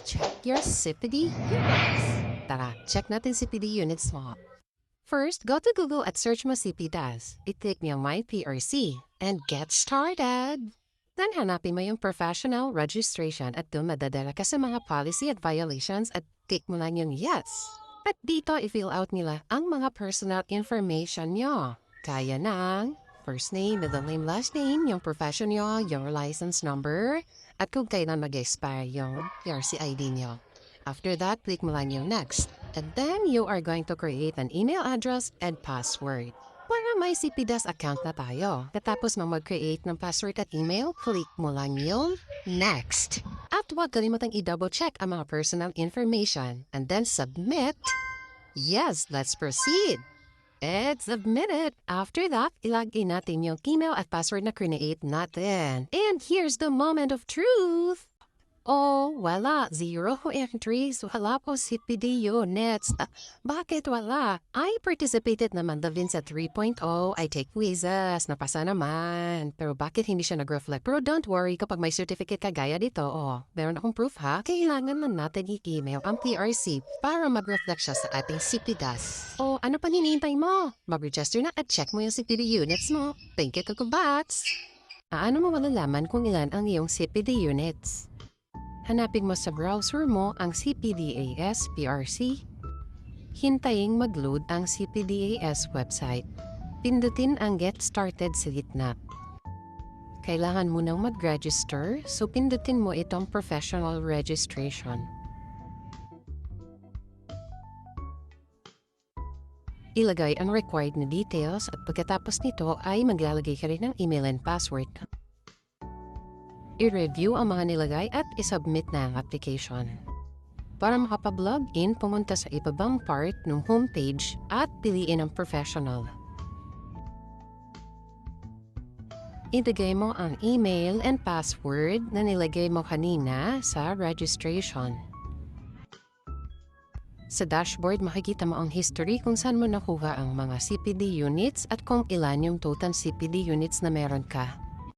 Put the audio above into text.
check your CPD units. Tara, check natin CPD units mo. First, go to Google at search mo CPDAS. I-click mo yung My PRC and get started. Then hanapin mo yung professional registration at doon madadala ka sa mga policy at violations at click mo lang yung yes. At dito i-fill out nila ang mga personal information nyo. Kaya ng first name, middle name, last name, yung profession nyo, yung license number, at kung kailan mag-expire yung PRC ID nyo. After that, click mo lang yung next. And then, you are going to create an email address and password. Para may CPDAS account na tayo. Katapos mo mag-create ng password at email, click mo lang yung next. At huwag kalimutang i-double check ang mga personal information. And then submit. Yes, let's proceed. It's submitted. After that, ilagay natin yung email at password na create natin. And here's the moment of truth. Oh, wala. 0 entries. Wala po CPD units. Bakit wala? I participated naman din sa 3.0. I take quizzes. Napasa naman. Pero bakit hindi siya nag-reflect? Pero don't worry kapag may certificate ka gaya dito. Oh, meron akong proof ha. Kailangan lang natin i-email ang PRC para mag-reflect siya sa ating CPDAS. Oh, ano pa hinihintay mo? Mag-register na at check mo yung CPD units mo. Thank you, Kakubats! Ano mo malalaman kung ilan ang iyong CPD units? Hanapin mo sa browser mo ang CPDAS PRC. Hintayin mag-load ang CPDAS website. Pindutin ang Get Started sa gitna. Kailangan mo nang mag-register, so pindutin mo itong Professional Registration. Ilagay ang required na details at pagkatapos nito ay maglalagay ka rin ng email and password. I-review ang mga nilagay at isubmit na ang application. Para makapag-login, pumunta sa ibabang part ng homepage at piliin ang professional. Ilagay mo ang email and password na nilagay mo kanina sa registration. Sa dashboard, makikita mo ang history kung saan mo nakuha ang mga CPD units at kung ilan yung total CPD units na meron ka.